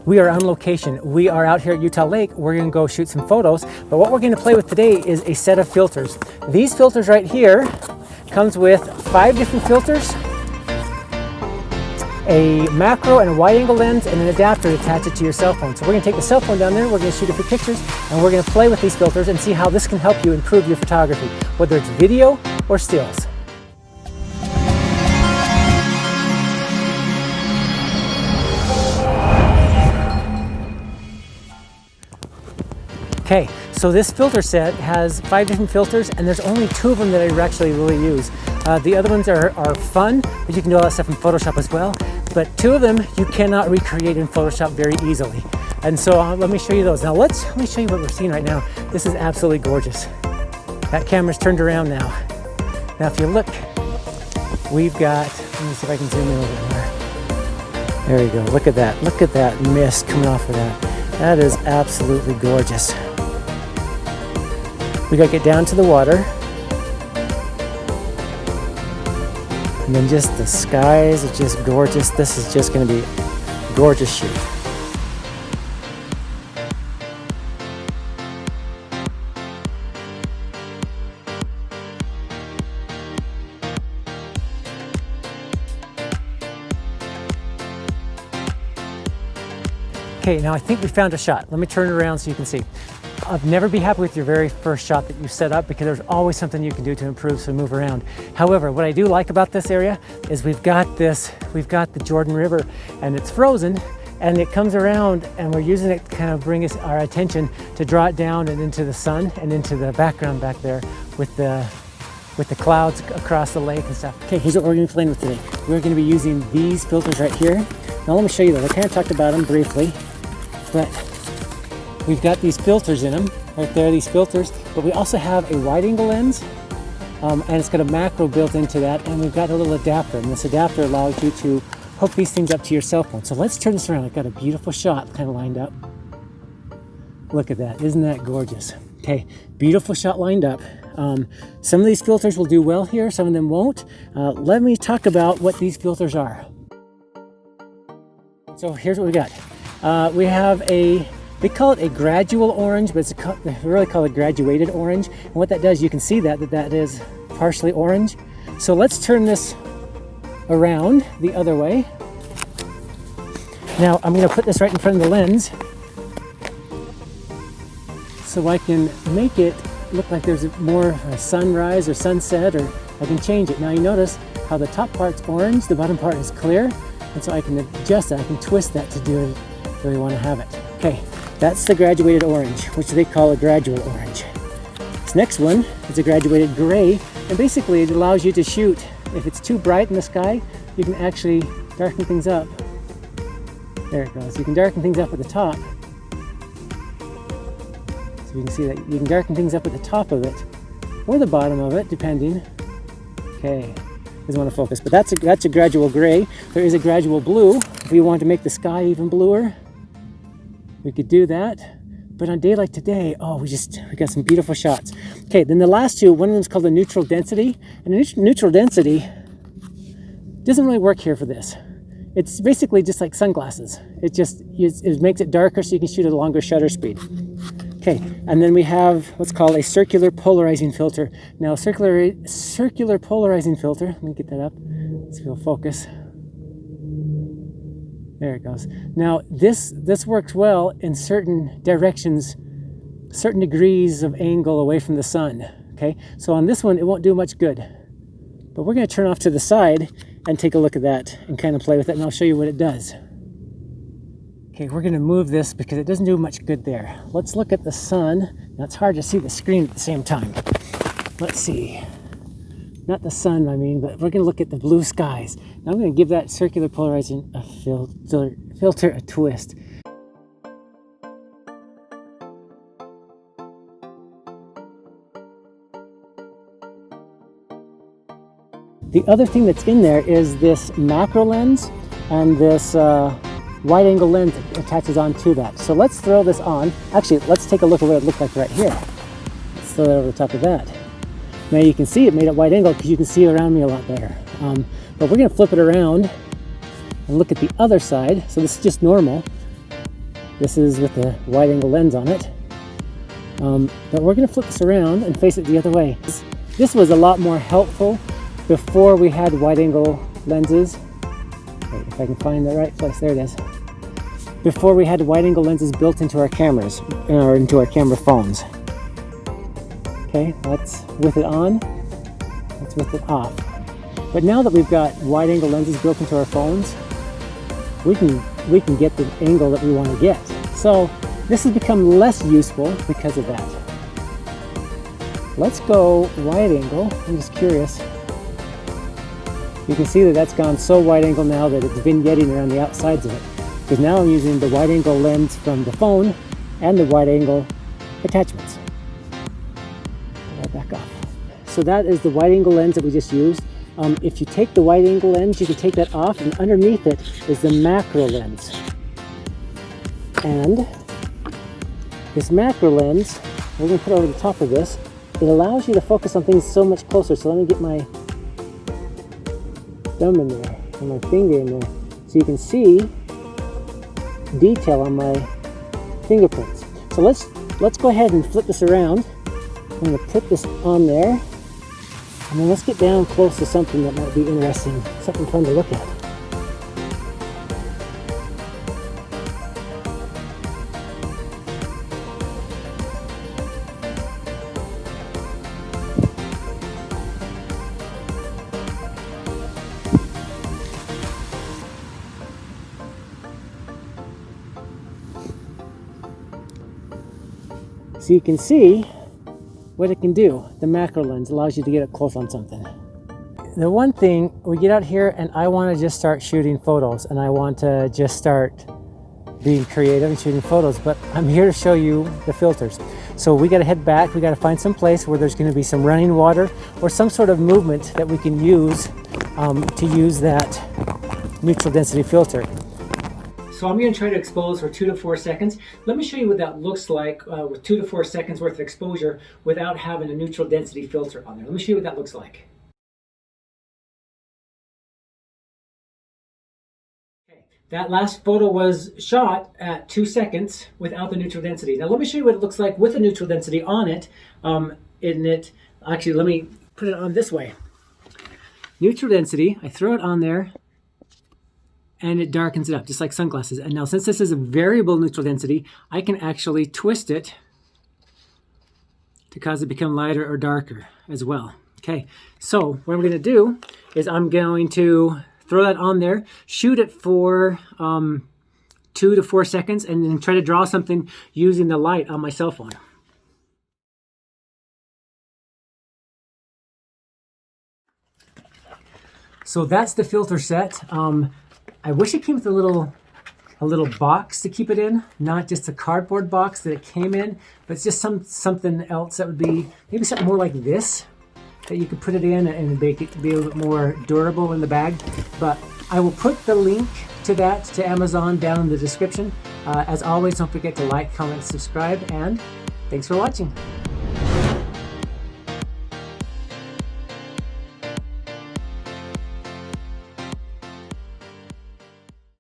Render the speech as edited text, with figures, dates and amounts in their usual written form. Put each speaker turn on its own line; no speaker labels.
We are on location. We are out here at Utah Lake. We're gonna go shoot some photos, but what we're gonna play with today is a set of filters. These filters right here comes with 5 different filters, a macro and a wide angle lens, and an adapter to attach it to your cell phone. So we're gonna take the cell phone down there, we're gonna shoot a few pictures, and we're gonna play with these filters and see how this can help you improve your photography, whether it's video or stills. Okay, so this filter set has 5 different filters, and there's only 2 of them that I actually really use. The other ones are fun, but you can do all that stuff in Photoshop as well. But 2 of them you cannot recreate in Photoshop very easily. And so let me show you those. Now let me show you what we're seeing right now. This is absolutely gorgeous. That camera's turned around now. Now if you look, we've got, let me see if I can zoom in a little bit more. There you go, look at that. Look at that mist coming off of that. That is absolutely gorgeous. We gotta get down to the water. And then just the skies are just gorgeous. This is just gonna be a gorgeous shoot. Okay, now I think we found a shot. Let me turn it around so you can see. I'll never be happy with your very first shot that you set up because there's always something you can do to improve, so move around. However, what I do like about this area is we've got the Jordan River, and it's frozen, and it comes around, and we're using it to kind of bring our attention to draw it down and into the sun and into the background back there with the clouds across the lake and stuff. Okay, here's what we're gonna be playing with today. We're gonna be using these filters right here. Now let me show you those. I kind of talked about them briefly, but we've got these filters in them, right there, these filters, but we also have a wide angle lens, and it's got a macro built into that, and we've got a little adapter, and this adapter allows you to hook these things up to your cell phone. So let's turn this around. I've got a beautiful shot kind of lined up. Look at that, isn't that gorgeous? Okay, beautiful shot lined up. Some of these filters will do well here, some of them won't. Let me talk about what these filters are. So here's what we got. We have they call it a gradual orange, but they really call it graduated orange. And what that does, you can see that is partially orange. So let's turn this around the other way. Now I'm going to put this right in front of the lens so I can make it look like there's more a sunrise or sunset, or I can change it. Now you notice how the top part's orange, the bottom part is clear, and so I can adjust that, I can twist that to do it the way I want to have it. Okay, that's the graduated orange, which they call a gradual orange. This next one is a graduated gray, and basically it allows you to shoot. If it's too bright in the sky, you can actually darken things up. There it goes. You can darken things up at the top. So you can see that you can darken things up at the top of it, or the bottom of it, depending. Okay, doesn't want to focus, but that's a gradual gray. There is a gradual blue. If we want to make the sky even bluer, we could do that. But on a day like today, we got some beautiful shots. Okay, then the last 2, one of them is called the neutral density. And the neutral density doesn't really work here for this. It's basically just like sunglasses. It makes it darker so you can shoot at a longer shutter speed. Okay, and then we have what's called a circular polarizing filter. Now, circular polarizing filter, let me get that up, so it'll focus. There it goes. Now, this works well in certain directions, certain degrees of angle away from the sun, okay? So on this one, it won't do much good. But we're gonna turn off to the side and take a look at that and kind of play with it, and I'll show you what it does. Okay, we're gonna move this because it doesn't do much good there. Let's look at the sun. Now, it's hard to see the screen at the same time. Let's see. Not the sun, I mean, but we're gonna look at the blue skies. Now I'm gonna give that circular polarizing filter a twist. The other thing that's in there is this macro lens and this wide angle lens that attaches onto that. So let's throw this on. Actually, let's take a look at what it looked like right here. Let's throw that over the top of that. Now you can see it made it wide angle because you can see around me a lot better. But we're gonna flip it around and look at the other side. So this is just normal. This is with the wide angle lens on it. But we're going to flip this around and face it the other way. This was a lot more helpful before we had wide angle lenses. Wait, if I can find the right place, there it is. Before we had wide angle lenses built into our cameras, or into our camera phones. Okay, that's with it on, that's with it off. But now that we've got wide angle lenses built into our phones, we can get the angle that we want to get. So this has become less useful because of that. Let's go wide angle. I'm just curious. You can see that that's gone so wide angle now that it's vignetting around the outsides of it. Because now I'm using the wide angle lens from the phone and the wide angle attachments. Right back off. So that is the wide angle lens that we just used. If you take the wide angle lens, you can take that off, and underneath it is the macro lens. And this macro lens, we're going to put over the top of this. It allows you to focus on things so much closer. So let me get my thumb in there and my finger in there, so you can see detail on my fingerprints. So let's go ahead and flip this around. I'm going to put this on there, and then let's get down close to something that might be interesting, something fun to look at. So you can see what it can do. The macro lens allows you to get up close on something. The one thing, we get out here and I want to just start shooting photos, and I want to just start being creative and shooting photos, but I'm here to show you the filters. So we got to head back. We got to find some place where there's going to be some running water or some sort of movement that we can use to use that neutral density filter. So I'm going to try to expose for 2 to 4 seconds. Let me show you what that looks like with 2 to 4 seconds worth of exposure without having a neutral density filter on there. Let me show you what that looks like. Okay. That last photo was shot at 2 seconds without the neutral density. Now let me show you what it looks like with the neutral density on it. Actually, let me put it on this way. Neutral density, I throw it on there, and it darkens it up, just like sunglasses. And now, since this is a variable neutral density, I can actually twist it to cause it to become lighter or darker as well. Okay, so what I'm gonna do is I'm going to throw that on there, shoot it for 2 to 4 seconds, and then try to draw something using the light on my cell phone. So that's the filter set. I wish it came with a little box to keep it in, not just a cardboard box that it came in, but it's just something else that would be maybe something more like this that you could put it in and make it be a little bit more durable in the bag. But I will put the link to that, to Amazon, down in the description. As always, don't forget to like, comment, subscribe, and thanks for watching.